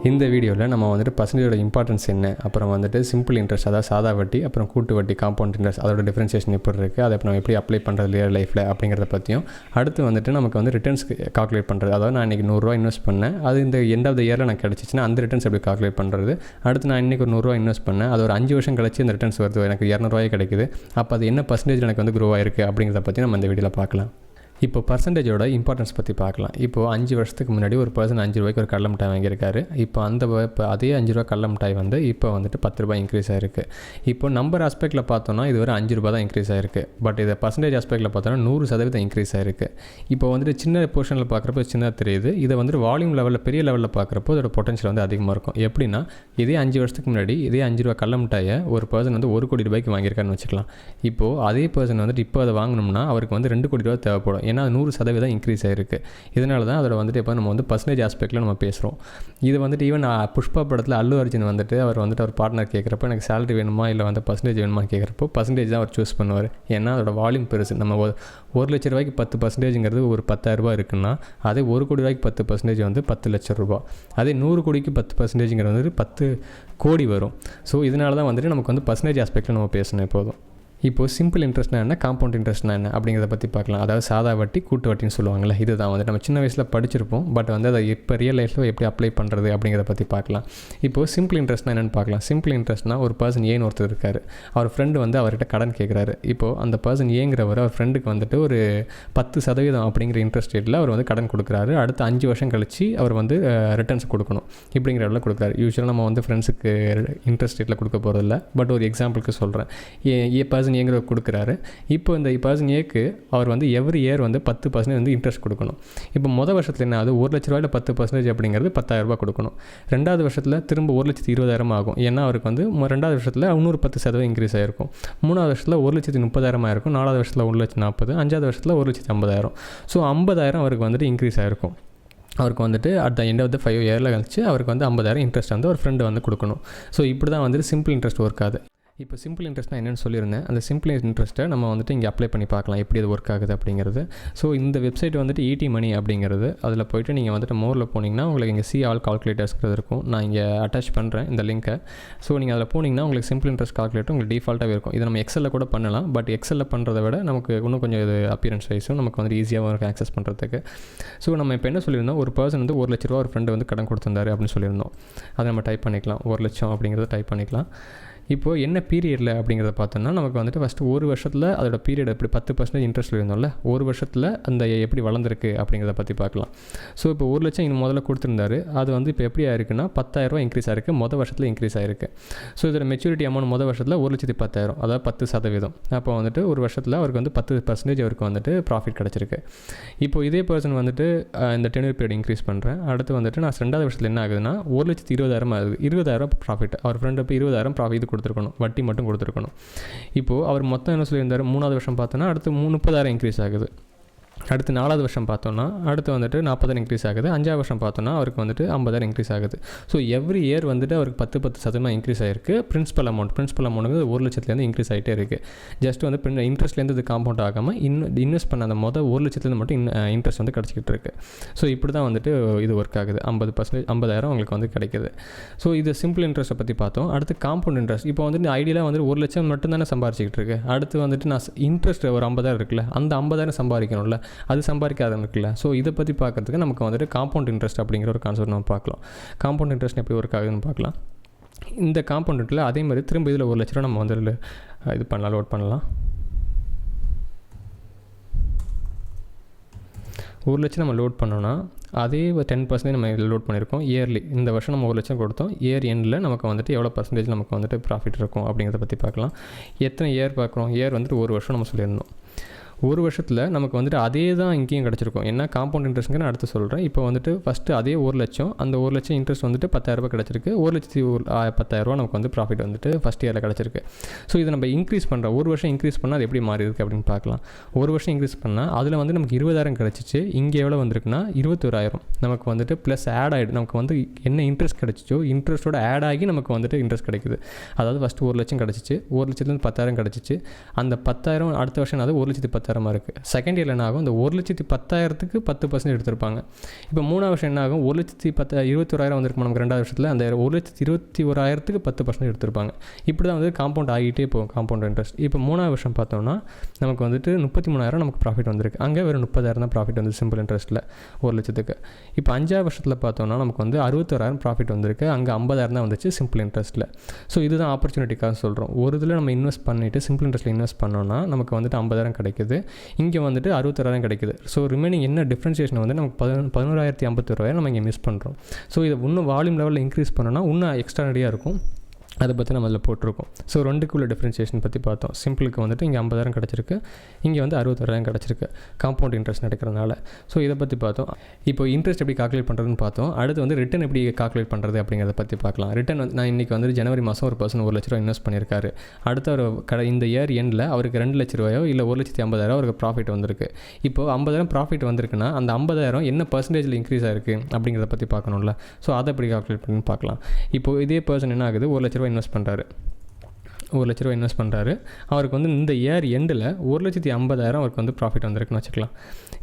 இந்த வீடியோவில் நம்ம வந்துட்டு பர்சன்டேஜோட இம்பார்ட்டன்ஸ் என்ன, அப்புறம் வந்துட்டு சிம்பிள் இன்ட்ரெஸ்ட் அதாவது சாதா வட்டி, அப்புறம் கூட்டு வட்டி காம்பவுண்ட் இன்ட்ரெஸ்ட் அதோட டிஃபரன்சியேஷன் எப்படி இருக்குது, அதை நம்ம எப்படி அப்ளை பண்ணுறது ரியல் லைஃப்பில் அப்படிங்கிறத பற்றியும், அடுத்து வந்துட்டு நமக்கு வந்து ரிட்டர்ன்ஸ் கால்குலேட் பண்ணுறது, அதாவது நான் இன்றைக்கி 100 ரூபா இன்வெஸ்ட் பண்ணேன், அது இந்த எண்ட் ஆஃப் த இயரில் நான் கிடச்சிச்சின்னா அந்த ரிட்டர்ன்ஸ் எப்படி கால்குலேட் பண்ணுறது, அடுத்து நான் இன்றைக்கி ஒரு 100 ரூபா இன்வெஸ்ட் பண்ணேன், அது ஒரு 5 வருஷம் கழிச்சு இந்த ரிட்டர்ன்ஸ் வருது, எனக்கு 200 ரூபாய் கிடைக்குது, அப்போ அது என்ன பர்சன்டேஜ் எனக்கு வந்து க்ரோ ஆயிருக்கு அப்படிங்கிறத பற்றி நம்ம இந்த வீடியோவில் பார்க்கலாம். இப்போ பர்சன்டேஜோட இம்பார்ட்டன்ஸ் பற்றி பார்க்கலாம். இப்போது 5 வருஷத்துக்கு முன்னாடி ஒரு பர்சன் 5 ரூபாய்க்கு ஒரு கடலை மிட்டாய் வாங்கியிருக்காரு. இப்போ அதே 5 ரூபா கடலை மிட்டாய் வந்து இப்போ வந்துட்டு 10 ரூபாய் இன்க்ரீஸ் ஆகிருக்கு. இப்போ நம்பர் ஆஸ்பெக்டில் பார்த்தோன்னா இது ஒரு 5 ரூபா தான் இன்க்ரீஸ் ஆகிருக்கு. பட் இதை பர்சன்டேஜ் ஆஸ்பெக்டில் பார்த்தோன்னா 100% இன்க்ரீஸ் ஆகிருக்கு. இப்போ வந்துட்டு சின்ன போர்ஷனில் பார்க்குறப்போ சின்னதாக தெரியுது. இதை வந்துட்டு வால்யூம் லெவலில் பெரிய லெவலில் பார்க்குறப்போ அதோட பொட்டன்ஷியல் வந்து அதிகமாக இருக்கும். எப்படின்னா இதே 5 வருஷத்துக்கு முன்னாடி இதே 5 ரூபா கடலை மிட்டாயை ஒரு பர்சன் வந்து 1 கோடி ரூபாய்க்கு வாங்கியிருக்காருன்னு வச்சுக்கலாம். இப்போது அதே பர்சன் வந்துட்டு இப்போ அதை வாங்கணும்னா அவருக்கு வந்து 2 கோடி ரூபா தேவைப்படும். ஏன்னா 100% இன்க்ரீஸ் ஆகிருக்கு. இதனால தான் அதோட வந்துட்டு இப்போ நம்ம வந்து பர்சன்டேஜ் ஆஸ்பெக்டில் நம்ம பேசுகிறோம். இது வந்துட்டு ஈவன் புஷ்பா படத்தில் அல்லு அர்ஜுன் வந்துட்டு அவர் பார்ட்னர் கேட்குறப்போ எனக்கு சேலரி வேணுமா இல்லை வந்து பர்சன்டேஜ் வேணுமா கேட்குறப்போ பர்சன்டேஜ் தான் அவர் சூஸ் பண்ணுவார். ஏன்னா அதோட வால்யூம் பெருசு. நம்ம 1 லட்ச ரூபாய்க்கு 10% ஒரு 10,000 ரூபாய் இருக்குன்னா அதே 1 கோடி ரூபாய்க்கு 10% வந்து 10 லட்சம் ரூபாய். அதே 100 கோடிக்கு 10% வந்து 10 கோடி வரும். ஸோ இதனால தான் வந்துட்டு நமக்கு வந்து பர்சன்டேஜ் ஆஸ்பெக்டில் நம்ம பேசணும் எப்போதும். இப்போது சிம்பிள் இன்ட்ரெஸ்ட்னா என்ன, காம்பவுண்ட் இன்ட்ரெஸ்ட்னா என்ன அப்படிங்கிறத பற்றி பார்க்கலாம். அதாவது சாதா வட்டி கூட்டு வட்டின்னு சொல்லுவாங்கள்ல, இது தான் வந்து நம்ம சின்ன வயசில் படிச்சிருப்போம். பட் வந்து அதை இப்போ ரியல் லைஃப்பில் எப்படி அப்ளை பண்ணுறது அப்படிங்கிறத பற்றி பார்க்கலாம். இப்போது சிம்பிள் இன்ட்ரெஸ்ட்னா என்னென்னு பார்க்கலாம். சிம்பிள் இன்ட்ரெஸ்ட்னா ஒரு பர்சன் ஏன்னு ஒருத்தர் இருக்கார். அவர் ஃப்ரெண்டு வந்து அவர்கிட்ட கடன் கேட்குறாரு. இப்போது அந்த பர்சன் ஏங்கிறவர் அவர் ஃப்ரெண்டுக்கு வந்துட்டு ஒரு 10% அப்படிங்கிற இன்ட்ரெஸ்ட் ரேட்டில் அவர் வந்து கடன் கொடுக்குறாரு. அடுத்து 5 வருஷம் கழிச்சு அவர் வந்து ரிட்டர்ன்ஸ் கொடுக்கணும் இப்படிங்கிற இடத்துல கொடுக்குறாரு. யூஸ்வலாக நம்ம வந்து ஃப்ரெண்ட்ஸுக்கு இன்ட்ரெஸ்ட் ரேட்டில் கொடுக்க போகிறதில்ல. பட் ஒரு எக்ஸாம்பிளுக்கு சொல்கிறேன். பர்சன் ஏங்கிற கொடுக்குறாரு. இப்போ இந்த பர்சன் ஏக்கு அவர் வந்து எவ்ரி இயர் வந்து 10% வந்து இன்ட்ரெஸ்ட் கொடுக்கணும். இப்போ மொதல் வருஷத்தில் என்ன ஆகுது, 1 லட்ச ரூபாயில் 10% அப்படிங்கிறது 10,000 ரூபாய் கொடுக்கணும். 2வது வருஷத்தில் திரும்ப 1,20,000 ஆகும். ஏன்னா அவருக்கு வந்து 2வது வருஷத்தில் இன்னொரு 10% இன்க்ரீஸ் ஆகிருக்கும். 3வது வருஷத்தில் 1,30,000 ஆயிருக்கும். 4வது வருஷத்தில் 1,40,000, 5வது வருஷத்தில் 1,50,000. ஸோ 50,000 அவருக்கு வந்துட்டு இன்க்ரீஸ் ஆகிருக்கும். அவருக்கு வந்துட்டு at the end of the 5 இயரில் கழிச்சு அவருக்கு வந்து 50,000 இன்ட்ரெஸ்ட் வந்து ஒரு ஃப்ரெண்டு வந்து கொடுக்கணும். ஸோ இப்படி தான் வந்துட்டு சிம்பிள் இன்ட்ரெஸ்ட் ஒர்க் ஆகுது. இப்போ சிம்பிள் இன்ட்ரெஸ்ட்னா என்னென்னு சொல்லியிருந்தேன். அந்த சிம்பிள் இன்ட்ரெஸ்ட்டை நம்ம வந்துட்டு இங்கே அப்ளை பண்ணி பார்க்கலாம் எப்படி அது ஒர்க் ஆகுது அப்படிங்கிறது. ஸோ இந்த வெப்சைட் வந்துட்டு ஈடி மணி அப்படிங்கிறது. அதில் போய்ட்டு நீங்கள் வந்துட்டு மோரில் போனீங்கன்னா உங்களுக்கு இங்கே ஆல் கால்குலேட்டர்ஸ்கிறது இருக்கும். நான் இங்கே அட்டாச் பண்ணுறேன் இந்த லிங்க்கை. ஸோ நீங்கள் அதில் போனீங்கன்னா உங்களுக்கு சிம்பிள் இன்ட்ரெஸ்ட் கால்குலேட்டர் உங்களுக்கு டிஃபால்ட்டாகவே இருக்கும். இதை நம்ம எக்ஸலில் கூட பண்ணலாம். பட் எக்ஸலில் பண்ணுறதை விட நமக்கு இன்னும் கொஞ்சம் இது அப்பியரன்ஸ் வைஸும் நமக்கு வந்து ஈஸியாகவும் இருக்கும் ஆக்சஸ் பண்ணுறதுக்கு. ஸோ நம்ம இப்போ என்ன சொல்லியிருந்தோம், ஒரு பர்சன் வந்து 1 லட்ச ரூபா ஒரு ஃப்ரெண்டு வந்து கடன் கொடுத்துருந்தாரு அப்படின்னு சொல்லியிருந்தோம். அதை நம்ம டைப் பண்ணிக்கலாம். 1 லட்சம் அப்படிங்கிறத டைப் பண்ணிக்கலாம். இப்போது என்ன பீரியடில் அப்படிங்கிறத பார்த்தோம்னா நமக்கு வந்துட்டு ஃபஸ்ட்டு ஒரு வருஷத்தில் அதோட பீரியட் எப்படி 10% இன்ட்ரெஸ்ட் இருந்தோம்ல, ஒரு வருஷத்தில் அந்த எப்படி வளர்ந்துருக்கு அப்படிங்கிறத பற்றி பார்க்கலாம். ஸோ இப்போ 1 லட்சம் இன்னும் முதல்ல கொடுத்துருந்தாரு. அது வந்து இப்போ எப்படி ஆயிருக்குன்னா 10,000 ரூபா இன்க்ரீஸ் ஆயிருக்கு. மொதல் வருஷத்தில் இன்க்ரீஸ் ஆயிருக்கு. ஸோ இதோட மெச்சூரிட்டி அமௌண்ட் மொதல் வருஷத்தில் 1,10,000, அதாவது 10%. அப்போ வந்துட்டு ஒரு வருஷத்தில் அவருக்கு வந்து 10% அவருக்கு வந்துட்டு ப்ராஃபிட் கிடச்சிருக்கு. இப்போ இதே பர்சன் வந்துட்டு இந்த டென்யூர் பீரியட் இன்க்ரீஸ் பண்ணுறேன். அடுத்து வந்துட்டு நான் 2வது வருஷத்தில் என்ன ஆகுதுன்னா 1,20,000 ஆகுது. 20,000 ப்ராஃபிட். அவர் ஃப்ரெண்டு இப்போ 20,000 ப்ராஃபிட் கொடுத்துருக்கணும், வட்டி மட்டும் கொடுத்துருக்கணும். இப்போது அவர் மொத்தம் என்ன சொல்லியிருந்தார், 3வது வருஷம் பார்த்தோன்னா அடுத்து 30,000 இன்க்ரீஸ் ஆகுது. அடுத்து 4வது வருஷம் பார்த்தோன்னா அடுத்து வந்துட்டு 40,000 இன்க்ரீஸ் ஆகுது. 5வது வருஷம் பார்த்தோன்னா அவருக்கு வந்துட்டு 50,000 இன்க்ரீஸ் ஆகுது. ஸோ எவ்ரி இயர் வந்துட்டு அவருக்கு 10% இன்க்ரீஸ் ஆகிருக்கு. பிரின்சிபல் அமௌண்ட் 1 லட்சத்துலேருந்து இன்க்ரீஸ் ஆகிட்டே இருக்குது. ஜஸ்ட் வந்து இன்ட்ரெஸ்ட்லேருந்து இது காம்பவுண்ட் ஆகாமல் இன்வெஸ்ட் பண்ண அந்த 1 லட்சத்துலேருந்து மட்டும் இன்ட்ரெஸ்ட் வந்து கிடச்சிக்கிட்டு இருக்குது. ஸோ இப்படி தான் வந்துட்டு இது ஒர்க் ஆகுது. 50,000 உங்களுக்கு வந்து கிடைக்குது. ஸோ இது சிம்பிள் இன்ட்ரெஸ்ட்டை பற்றி பார்த்தோம். அடுத்து காம்பவுண்ட் இன்ட்ரெஸ்ட். இப்போ வந்து ஐடியலாக வந்து 1 லட்சம் மட்டும் தானே சம்பாரிச்சிக்கிட்டு இருக்கு. அடுத்து வந்துட்டு நான் இன்ட்ரெஸ்ட் ஒரு 50,000 இருக்குல்ல, அந்த 50,000 சம்பாதிக்கணும்ல, அது சம்பாதிக்காத இருக்குல்ல. ஸோ இதை பற்றி பார்க்கறதுக்கு நமக்கு வந்துட்டு காம்பவுண்ட் இன்ட்ரெஸ்ட் அப்படிங்கிற ஒரு கான்செப்ட் நம்ம பார்க்கலாம். காம்பவுண்ட் இன்ட்ரெஸ்ட் எப்படி ஒர்க் ஆகுதுன்னு பார்க்கலாம். இந்த காம்பவுண்டில் அதே மாதிரி திரும்ப இதில் 1 லட்ச ரூபா நம்ம வந்து இது பண்ணலாம், லோட் பண்ணலாம். 1 லட்சம் நம்ம லோட் பண்ணோன்னா அதே 10% நம்ம இதில் லோட் பண்ணியிருக்கோம் இயர்லி. இந்த வருஷம் நம்ம 1 லட்சம் கொடுத்தோம். இயர் எண்டில் நமக்கு வந்துட்டு எவ்வளோ பர்சன்டேஜ் நமக்கு வந்துட்டு ப்ராஃபிட் இருக்கும் அப்படிங்கிறத பற்றி பார்க்கலாம். எத்தனை இயர் பார்க்குறோம், இயர் வந்துட்டு 1 வருஷம் நம்ம சொல்லியிருந்தோம். 1 வருஷத்தில் நமக்கு வந்துட்டு அதே தான் இங்கேயும் கிடச்சிருக்கும். என்ன காம்பவுண்ட் இன்ட்ரெஸ்ட்டுங்க நான் அடுத்து சொல்கிறேன். இப்போ வந்துட்டு ஃபஸ்ட்டு அதே 1 லட்சம், அந்த 1 லட்சம் இன்ட்ரெஸ்ட் வந்துட்டு 10,000 ரூபாய் கிடச்சிருக்கு. 1,10,000 ரூபா நமக்கு வந்து ப்ராஃபிட் வந்துட்டு ஃபஸ்ட் இயரில் கிடச்சிருக்கு. ஸோ இதை நம்ம இன்க்ரீஸ் பண்ணுறோம். 1 வருஷம் இன்க்ரீஸ் பண்ணால் அது எப்படி மாறி இருக்குது அப்படின்னு பார்க்கலாம். 1 வருஷம் இன்க்ரீஸ் பண்ணால் அதில் வந்து நமக்கு 20,000 கிடச்சிச்சு. இங்கே எவ்வளோ வந்திருக்குன்னா 21,000 நமக்கு வந்துட்டு ப்ளஸ் ஆட் ஆகிடு. நமக்கு வந்து என்ன இன்ட்ரெஸ்ட் கிடச்சிச்சோ இன்ட்ரெஸ்ட்டோட ஆட் ஆகி நமக்கு வந்துட்டு இன்ட்ரெஸ்ட் கிடைக்குது. அதாவது ஃபஸ்ட்டு 1 லட்சம் கிடச்சிச்சு, 1 லட்சத்துலேருந்து 10,000 கிடச்சிச்சு. அந்த 10,000 அடுத்த வருஷம் அது 1,10,000 தரமாக இருக்குது. செகண்ட் இயரில் என்ன ஆகும், இந்த 1,10,000க்கு 10% எடுத்திருப்பாங்க. இப்போ 3ஆவது வருஷம் என்ன ஆகும், 1,21,000 வந்திருக்கும் நமக்கு 2வது வருஷத்தில், அந்த 1,21,000க்கு 10% எடுத்திருப்பாங்க. இப்படி தான் வந்து காம்பவுண்ட் ஆகிட்டே போகும் காம்பவுண்ட் இன்ட்ரெஸ்ட். இப்போ 3ஆவது வருஷம் பார்த்தோம்னா நமக்கு வந்துட்டு 33,000 நமக்கு ப்ராஃபிட் வந்திருக்கு. அங்கே வெறும் 30,000 தான் ப்ராஃபிட் வந்து சிம்பிள் இன்ட்ரெஸ்ட்டில் 1,00,000க்கு. இப்போ 5ஆவது வருஷத்தில் பார்த்தோம்னா நமக்கு வந்து 61,000 ப்ராஃபிட் வந்திருக்கு. அங்கே 50,000 தான் வந்துச்சு சிம்பிள் இன்ட்ரெஸ்ட்டில். ஸோ இதுதான் ஆப்பர்ச்சுனிட்டிக்காக சொல்கிறோம். ஒரு இதில் நம்ம இன்வெஸ்ட் பண்ணிவிட்டு சிம்பிள் இன்ட்ரெஸ்ட்டில் இன்வெஸ்ட் பண்ணோன்னா நமக்கு வந்துட்டு 50,000 கிடைக்குது, இங்கே வந்துட்டு 61,000 கிடைக்குது. ஸோ ரிமைனிங் என்ன டிஃப்ரென்சியேஷன் வந்து நமக்கு 11,051 நம்ம இங்கே மிஸ் பண்ணுறோம். ஸோ இதை இன்னும் வால்யூம் லெவலில் இன்க்ரீஸ் பண்ணோன்னா இன்னும் எக்ஸ்ட்ரா நிறையா இருக்கும். அதை பற்றி நம்ம அதில் போட்டிருக்கோம். ஸோ ரெண்டுக்குள்ள டிஃப்ரென்சியேஷன் பற்றி பார்த்தோம். சிம்பிளுக்கு வந்துட்டு இங்கே 50,000 கிடச்சிருக்கு, இங்கே வந்து 61,000 கிடச்சிருக்கு காம்பவுண்ட் இன்ட்ரெஸ்ட் நடக்கிறதுனால. ஸோ இதை பற்றி பார்த்தோம். இப்போ இன்ட்ரெஸ்ட் எப்படி கால்குலேட் பண்ணுறதுன்னு பார்த்தோம். அடுத்து வந்து ரிட்டன் எப்படி கால்குலேட் பண்ணுறது அப்படிங்கிறத பற்றி பார்க்கலாம். ரிட்டன் வந்து நான் இன்றைக்கி வந்து ஜனவரி மாதம் ஒரு பர்சன் 1,00,000 இன்வெஸ்ட் பண்ணியிருக்காரு. அடுத்த ஒரு இந்த இயர் எண்டில் அவருக்கு 2,00,000 இல்லை 1,50,000 அவருக்கு ப்ராஃபிட் வந்திருக்கு. இப்போ 50,000 ப்ராஃபிட் வந்திருக்குன்னா அந்த 50,000 என்ன பர்சன்டேஜில் இன்க்ரீஸ் ஆகிருக்கு அப்படிங்கிறத பற்றி பார்க்கணும்ல. ஸோ அதை எப்படி கால்குலேட் பண்ணி பார்க்கலாம். இப்போ இதே பர்சன் என்ன ஆகுது, 1,00,000 இன்வெஸ்ட் பண்ணுறாரு, 1,00,000 இன்வெஸ்ட் பண்ணுறாரு. அவருக்கு வந்து இந்த இயர் எண்டில் 1,50,000 அவருக்கு வந்து ப்ராஃபிட் வந்திருக்குன்னு வச்சுக்கலாம்.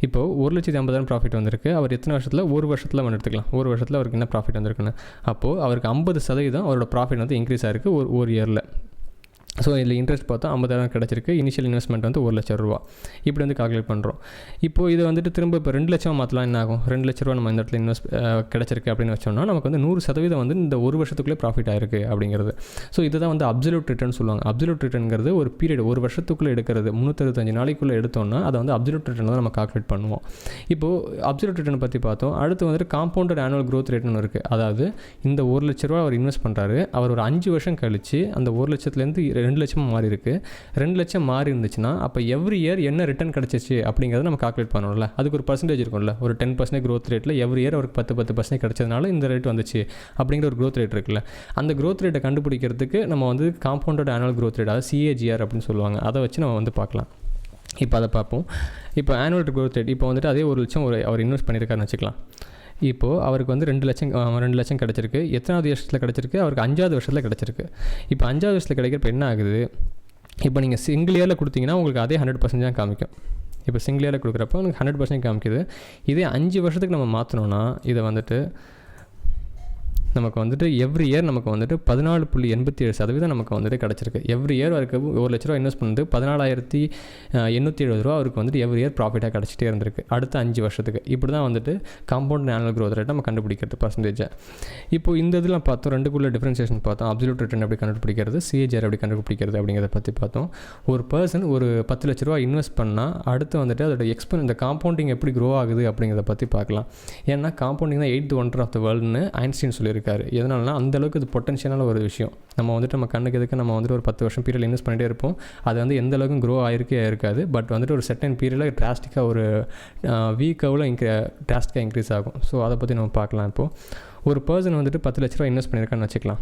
இப்போது 1,50,000 ப்ராஃபிட் வந்திருக்கு. அவர் எத்தனை வருஷத்தில், ஒரு வருஷத்தில் வந்து எடுத்துக்கலாம். ஒரு வருஷத்தில் அவருக்கு என்ன ப்ராஃபிட் வந்திருக்குன்னு. அப்போது அவருக்கு 50% அவரோட ப்ராஃபிட் வந்து இன்க்ரீஸ் ஆகிருக்கு ஒரு இயரில். ஸோ இதில் இன்ட்ரெஸ்ட் பார்த்தா 50,000 கிடச்சிருக்கு. இனிஷியல் இன்வெஸ்ட்மெண்ட் வந்து 1,00,000 ரூபா. இப்படி வந்து கால்குலேட் பண்ணுறோம். இப்போது இதை வந்துட்டு திரும்ப இப்போ 2,00,000 மாற்றலாம். என்ன ஆகும், 2,00,000 ரூபா நம்ம இந்த இடத்துல இன்வெஸ்ட் கிடச்சிருக்கு அப்படின்னு வச்சோம்னா நமக்கு வந்து 100% வந்து இந்த ஒரு வருஷத்துக்குள்ளே ப்ராஃபிட் ஆயிருக்கு அப்படிங்கிறது. ஸோ இதுதான் வந்து அப்சல்யூட் ரிட்டர்ன் சொல்லுவாங்க. அப்சல்யூட் ரிட்டர்னுங்கிறது ஒரு பீரியட், ஒரு வருஷத்துக்குள்ளே எடுக்கிறது. 365 நாளைக்குள்ளே எடுத்தோம்னா அதை வந்து அப்சல்யூட் ரிட்டர்ன் தான் நம்ம கால்குலேட் பண்ணுவோம். இப்போது அப்சல்யூட் ரிட்டர்ன் பற்றி பார்த்தோம். அடுத்து வந்துட்டு காம்பவுண்டட் ஆனுவல் க்ரோத் ரேட்னு இருக்குது. அதாவது இந்த 1,00,000 ரூபா அவர் இன்வெஸ்ட் பண்ணுறாரு. அவர் ஒரு 5 வருஷம் கழிச்சு அந்த 1,00,000லேருந்து 2,00,000 மாறி இருக்குது. 2,00,000 மாறி இருந்துச்சுன்னா அப்போ எவ்ரி இயர் என்ன ரிட்டர்ன் கிடச்சிச்சு அப்படிங்கிறத நம்ம கால்குலேட் பண்ணணும்ல. அதுக்கு ஒரு பர்சன்டேஜ் இருக்கும்ல. ஒரு 10% க்ரோத் ரேட்டில் எவ்ரி இயர் அவருக்கு 10% கிடச்சதுனால இந்த ரேட் வந்துச்சு அப்படிங்கிற ஒரு க்ரோத் ரேட் இருக்குல்ல. அந்த க்ரோத் ரேட்டை கண்டுபிடிக்கிறதுக்கு நம்ம வந்து காம்பவுண்டட் ஆனுவல் க்ரோத் ரேட், அதாவது CAGR அப்படின்னு சொல்லுவாங்க, அதை வச்சு நம்ம வந்து பார்க்கலாம். இப்போ அதை பார்ப்போம். இப்போ ஆனுவல் க்ரோத் ரேட் இப்போ வந்துட்டு அதே 1,00,000 அவர் இன்வெஸ்ட் பண்ணியிருக்காருன்னு வச்சுக்கலாம். இப்போது அவருக்கு வந்து 2,00,000 கிடச்சிருக்கு. எத்தனாவது வருஷத்தில் கிடச்சிருக்கு, அவருக்கு 5வது வருஷத்தில் கிடச்சிருக்கு. இப்போ 5வது வருஷத்தில் கிடைக்கிறப்ப என்ன ஆகுது, இப்போ நீங்கள் சிங்கிள் இயரில் கொடுத்தீங்கன்னா உங்களுக்கு அதே 100% தான் காமிக்கும். இப்போ சிங்கிள் இயரில் கொடுக்குறப்ப உங்களுக்கு 100% காமிக்குது. இதே 5 வருஷத்துக்கு நம்ம மாற்றினோன்னா இதை வந்துட்டு நமக்கு வந்துட்டு எவ்ரி இயர் நமக்கு வந்துட்டு 14.87% நமக்கு வந்துட்டு கிடச்சிருக்கு. எவ்ரி இயர் அவருக்கு 1,00,000 ரூபா இன்வெஸ்ட் பண்ணிட்டு 14,870 ரூபா அவருக்கு வந்துட்டு எவ்ரி இயர் ப்ராஃபிட்டாக கிடச்சிட்டே இருந்திருக்கு அடுத்த 5 வருஷத்துக்கு. இப்படி தான் வந்துட்டு காம்பவுண்ட் ஆனுவல் க்ரோத் ரேட் நம்ம கண்டுபிடிக்கிறது பர்சன்டேஜை. இப்போ இந்த இதெல்லாம் பார்த்தோம், ரெண்டுக்குள்ள டிஃப்ரென்சியேஷன் பார்த்தோம். அப்சல்யூட் ரிட்டர்ன் எப்படி கண்டுபிடிக்கிறது, CAGR எப்படி கண்டுபிடிக்கிறது அப்படிங்கிறத பற்றி பார்த்தோம். ஒரு பர்சன் ஒரு 10,00,000 ரூபா இன்வெஸ்ட் பண்ணால் அடுத்து வந்துட்டு அதோட இந்த காம்பவுண்டிங் எப்படி க்ரோ ஆகுது அப்படிங்கிறத பற்றி பார்க்கலாம். ஏன்னா காம்பவுண்டிங் தான் 8th wonder ஆஃப் த வேர்ல்டுன்னு ஐன்ஸ்டீன் சொல்லியிருக்காரு. எதனாலனா அந்தளவுக்கு இது பொட்டன்ஷியலான ஒரு விஷயம். நம்ம வந்துட்டு நம்ம கண்ணுக்கு எதுக்கு நம்ம வந்துட்டு ஒரு 10 வருஷம் பீரியட் இன்வெஸ்ட் பண்ணிகிட்டே இருப்போம். அது வந்து எந்த அளவுக்கு க்ரோ ஆகிருக்கே இருக்காது. பட் வந்துட்டு ஒரு செர்டன் பீரியடில் டிராஸ்டிக்காக ஒரு வீக்காவில் டிராஸ்டிக்காக இன்க்ரீஸ் ஆகும். ஸோ அதை பற்றி நம்ம பார்க்கலாம். இப்போது ஒரு பர்சன் வந்துட்டு 10,00,000 ரூபா இன்வெஸ்ட் பண்ணியிருக்கான்னு வச்சுக்கலாம்.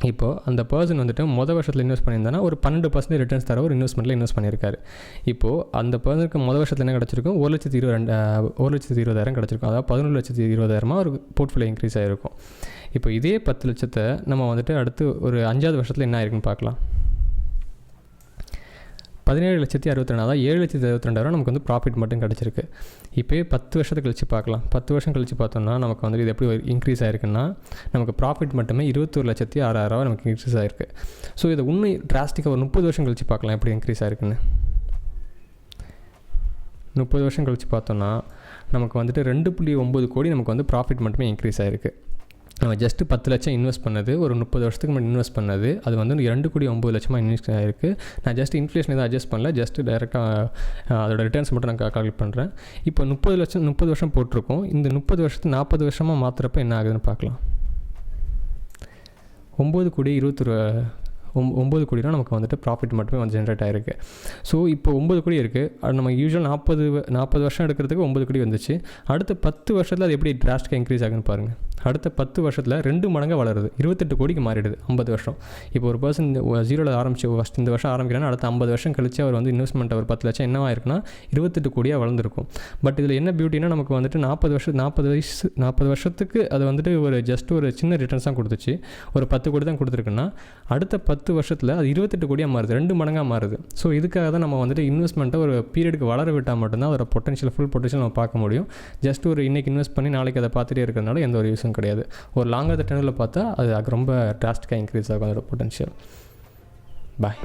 இப்போது அந்த பர்சன் வந்துட்டு மொதல் வருஷத்தில் இன்வெஸ்ட் பண்ணியிருந்தானா ஒரு 12% ரிட்டர்ன்ஸ் தர ஒரு இன்வெஸ்ட்மெண்ட்டில் இன்வெஸ்ட் பண்ணியிருக்காரு. இப்போது அந்த பர்சனுக்கு மொதல் வருஷத்தில் என்ன கிடச்சிருக்கும், 1,20,000 கிடச்சிருக்கும். அதாவது 11,20,000 ஒரு போர்ட்ஃபோலியோ இன்க்ரீஸ் ஆகிருக்கும். இப்போ இதே 10,00,000 நம்ம வந்துட்டு அடுத்து ஒரு 5வது வருஷத்தில் என்ன ஆயிருக்குன்னு பார்க்கலாம். 17,62,000, அதாவது 7,62,000 நமக்கு வந்து ப்ராஃபிட் மட்டும் கிடச்சிருக்கு. இப்போயே 10 வருஷத்துக்கு கழிச்சு பார்க்கலாம். 10 வருஷம் கழிச்சு பார்த்தோம்னா நமக்கு வந்து இது எப்படி இன்க்ரீஸ் ஆகிருக்குன்னா நமக்கு ப்ராஃபிட் மட்டுமே 21,06,000 நமக்கு இன்க்ரீஸ் ஆகிருக்கு. ஸோ இதை இன்னும் டிராஸ்டிக்காக ஒரு 30 வருஷம் கழிச்சு பார்க்கலாம் எப்படி இன்க்ரீஸ் ஆகிருக்குன்னு. 30 வருஷம் கழிச்சு பார்த்தோன்னா நமக்கு வந்துட்டு 2.9 கோடி நமக்கு வந்து ப்ராஃபிட் மட்டுமே இன்க்ரீஸ் ஆகிருக்கு. நம்ம ஜஸ்ட்டு 10,00,000 இன்வெஸ்ட் பண்ணது, ஒரு 30 வருஷத்துக்கு முன்னாடி இன்வெஸ்ட் பண்ணது, அது வந்து 2,09,00,000 இன்வெஸ்ட் ஆகிருக்கு. நான் ஜஸ்ட் இன்ஃப்ளேஷன் எதுவும் அட்ஜஸ்ட் பண்ணல, ஜஸ்ட்டு டைரெக்டாக அதோட ரிட்டர்ன்ஸ் மட்டும் நான் கால்குலேட் பண்ணுறேன். இப்போ 30 வருஷம் போட்டிருக்கோம். இந்த 30 வருஷத்து 40 வருஷமாக மாற்றுறப்ப என்ன ஆகுதுன்னு பார்க்கலாம். 9 கோடி தான் நமக்கு வந்துட்டு ப்ராஃபிட் மட்டுமே வந்து ஜென்ரேட் ஆகிருக்கு. ஸோ இப்போ 9 கோடி இருக்குது. அது நம்ம யூஸ்வல் 40 வருஷம் எடுக்கிறதுக்கு 9 கோடி வந்துச்சு. அடுத்த 10 வருஷத்தில் அது எப்படி டிராஸ்டிக்காக இன்க்ரீஸ் ஆகுதுன்னு பாருங்கள். அடுத்த 10 வருஷத்தில் 2 மடங்காக வளருது, 28 கோடிக்கு மாறிடுது 50 வருஷம். இப்போ ஒரு பர்சன் 0ல் ஆரம்பிச்சு ஃபஸ்ட் இந்த வருஷம் ஆரம்பிக்கிறான்னா அடுத்த 50 வருஷம் கழிச்சு அவர் வந்து இன்வெஸ்ட்மெண்ட் அவர் 10 லட்சம் என்னவா இருக்குன்னா 28 கோடியாக வளர்ந்துருக்கும். பட் இதில் என்ன பியூட்டினா நமக்கு வந்துட்டு 40 வருஷத்துக்கு அது வந்துட்டு ஒரு ஜஸ்ட் ஒரு சின்ன ரிட்டர்ன்ஸ் தான் கொடுத்துச்சு, ஒரு 10 கோடி தான் கொடுத்துருக்குன்னா அடுத்த 10 வருஷத்தில் அது 28 கோடியாக மாறுது, 2 மடங்காக மாறுது. ஸோ இதுக்காக தான் நம்ம வந்துட்டு இன்வெஸ்ட்மெண்ட்டை ஒரு பீரியடுக்கு வளர விட்டால் மட்டும்தான் அதோட ஃபுல் பொட்டன்ஷியல் நம்ம பார்க்க முடியும். ஜஸ்ட் ஒரு இன்றைக்கி இன்வெஸ்ட் பண்ணி நாளைக்கு அதை பார்த்துட்டே இருக்கிறதுனால எந்த ஒரு யூஸும் கிடையாது. ஒரு லாங்கர் டெர்மில் பார்த்தா அது ரொம்ப டிராஸ்டிக்காக இன்க்ரீஸ் ஆகும் அதோட பொட்டன்ஷியல். பாய்.